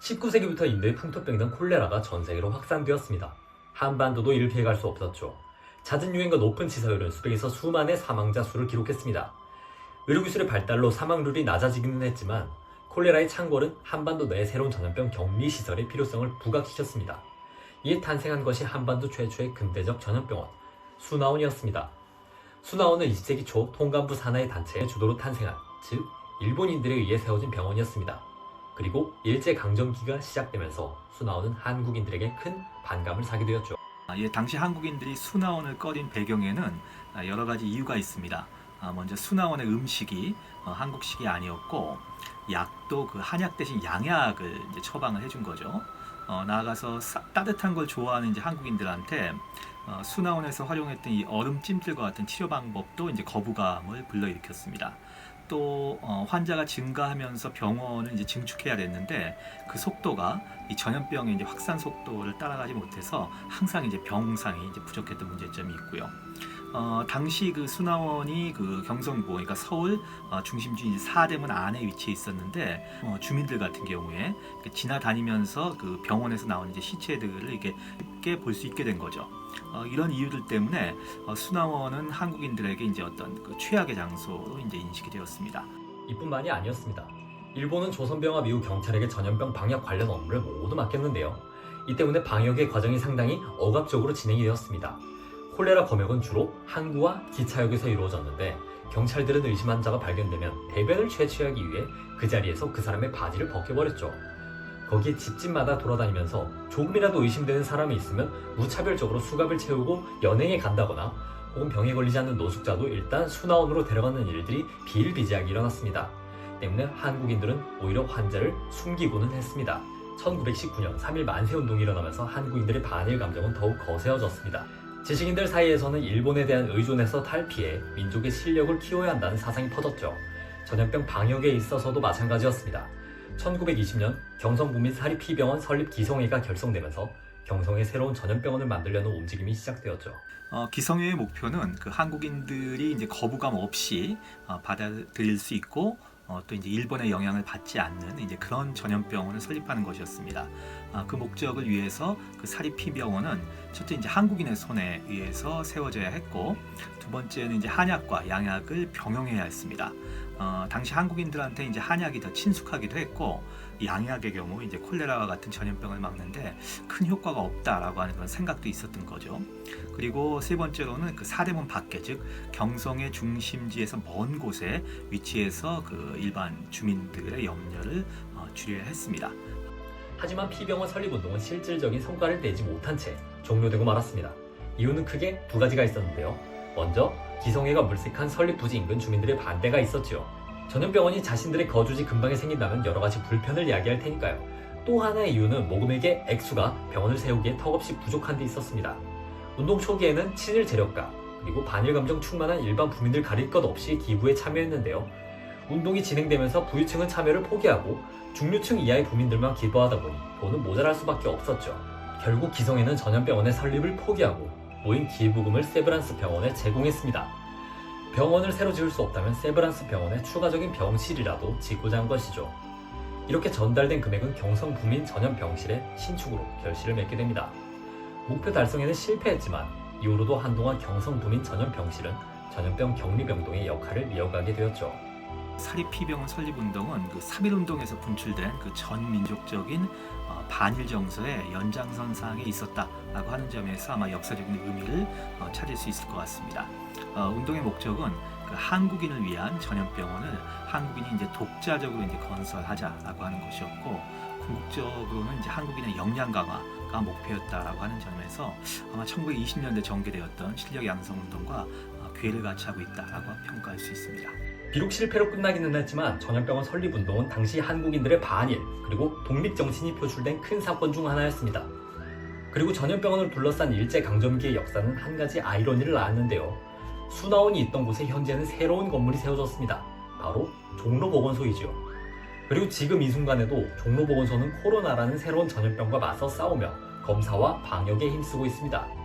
19세기부터 인도에 풍토병이던 콜레라가 전 세계로 확산되었습니다. 한반도도 이를 피해갈 수 없었죠. 잦은 유행과 높은 치사율은 수백에서 수만의 사망자 수를 기록했습니다. 의료기술의 발달로 사망률이 낮아지기는 했지만 콜레라의 창궐은 한반도 내 새로운 전염병 격리시설의 필요성을 부각시켰습니다. 이에 탄생한 것이 한반도 최초의 근대적 전염병원, 수나원이었습니다. 수나원은 20세기 초 통감부 산하의 단체의 주도로 탄생한, 즉 일본인들에 의해 세워진 병원이었습니다. 그리고 일제강점기가 시작되면서 수나원은 한국인들에게 큰 반감을 사게 되었죠. 당시 한국인들이 수나원을 꺼린 배경에는 여러 가지 이유가 있습니다. 먼저 수나원의 음식이 한국식이 아니었고, 약도 그 한약 대신 양약을 이제 처방을 해준 거죠. 나아가서 따뜻한 걸 좋아하는 이제 한국인들한테 수나원에서 활용했던 이 얼음찜질과 같은 치료 방법도 이제 거부감을 불러일으켰습니다. 또 환자가 증가하면서 병원을 이제 증축해야 됐는데 그 속도가 이 전염병의 이제 확산 속도를 따라가지 못해서 항상 이제 병상이 이제 부족했던 문제점이 있고요. 당시 그 수나원이 그 경성부, 그러니까 서울 중심지인 사대문 안에 위치해 있었는데 주민들 같은 경우에 지나다니면서 그 병원에서 나온 이제 시체들을 이렇게 쉽게 볼 수 있게 된 거죠. 이런 이유들 때문에 수나원은 한국인들에게 이제 어떤 그 최악의 장소로 이제 인식이 되었습니다. 이뿐만이 아니었습니다. 일본은 조선병합 이후 경찰에게 전염병 방역 관련 업무를 모두 맡겼는데요. 이 때문에 방역의 과정이 상당히 억압적으로 진행이 되었습니다. 콜레라 검역은 주로 항구와 기차역에서 이루어졌는데 경찰들은 의심한 자가 발견되면 대변을 채취하기 위해 그 자리에서 그 사람의 바지를 벗겨버렸죠. 거기에 집집마다 돌아다니면서 조금이라도 의심되는 사람이 있으면 무차별적으로 수갑을 채우고 연행에 간다거나 혹은 병에 걸리지 않는 노숙자도 일단 수나원으로 데려가는 일들이 비일비재하게 일어났습니다. 때문에 한국인들은 오히려 환자를 숨기고는 했습니다. 1919년 3.1 만세운동이 일어나면서 한국인들의 반일 감정은 더욱 거세어졌습니다. 지식인들 사이에서는 일본에 대한 의존에서 탈피해 민족의 실력을 키워야 한다는 사상이 퍼졌죠. 전염병 방역에 있어서도 마찬가지였습니다. 1920년 경성부민 사립피병원 설립 기성회가 결성되면서 경성에 새로운 전염병원을 만들려는 움직임이 시작되었죠. 기성회의 목표는 그 한국인들이 이제 거부감 없이 받아들일 수 있고 또 이제 일본의 영향을 받지 않는 이제 그런 전염병원을 설립하는 것이었습니다. 그 목적을 위해서 그 사립피병원은 첫째 이제 한국인의 손에 의해서 세워져야 했고, 두 번째는 이제 한약과 양약을 병용해야 했습니다. 당시 한국인들한테 이제 한약이 더 친숙하기도 했고, 양약의 경우 이제 콜레라와 같은 전염병을 막는데 큰 효과가 없다라고 하는 그런 생각도 있었던 거죠. 그리고 세 번째로는 그 사대문 밖에, 즉 경성의 중심지에서 먼 곳에 위치해서 그 일반 주민들의 염려를 줄여야 했습니다. 하지만 피병원 설립운동은 실질적인 성과를 내지 못한 채 종료되고 말았습니다. 이유는 크게 두 가지가 있었는데요. 먼저 기성회가 물색한 설립 부지 인근 주민들의 반대가 있었지요. 전염병원이 자신들의 거주지 근방에 생긴다면 여러 가지 불편을 야기할 테니까요. 또 하나의 이유는 모금액의 액수가 병원을 세우기에 턱없이 부족한 데 있었습니다. 운동 초기에는 친일 재력가 그리고 반일 감정 충만한 일반 부민들 가릴 것 없이 기부에 참여했는데요. 운동이 진행되면서 부유층은 참여를 포기하고 중류층 이하의 부민들만 기부하다 보니 돈은 모자랄 수밖에 없었죠. 결국 기성회는 전염병원의 설립을 포기하고 모인 기부금을 세브란스 병원에 제공했습니다. 병원을 새로 지을 수 없다면 세브란스 병원에 추가적인 병실이라도 짓고자 한 것이죠. 이렇게 전달된 금액은 경성 부민 전염병실의 신축으로 결실을 맺게 됩니다. 목표 달성에는 실패했지만 이후로도 한동안 경성 부민 전염병실은 전염병 격리병동의 역할을 이어가게 되었죠. 사립피병원 설립운동은 그 3.1운동에서 분출된 그 전민족적인 반일 정서의 연장선상에 있었다라고 하는 점에서 아마 역사적인 의미를 찾을 수 있을 것 같습니다. 운동의 목적은 그 한국인을 위한 전염병원을 한국인이 이제 독자적으로 이제 건설하자라고 하는 것이었고, 궁극적으로는 이제 한국인의 역량 강화가 목표였다라고 하는 점에서 아마 1920년대 전개되었던 실력 양성 운동과 궤를 같이 하고 있다라고 평가할 수 있습니다. 비록 실패로 끝나기는 했지만 전염병원 설립운동은 당시 한국인들의 반일 그리고 독립정신이 표출된 큰 사건 중 하나였습니다. 그리고 전염병원을 둘러싼 일제강점기의 역사는 한 가지 아이러니를 낳았는데요. 수나원이 있던 곳에 현재는 새로운 건물이 세워졌습니다. 바로 종로보건소이지요. 그리고 지금 이 순간에도 종로보건소는 코로나라는 새로운 전염병과 맞서 싸우며 검사와 방역에 힘쓰고 있습니다.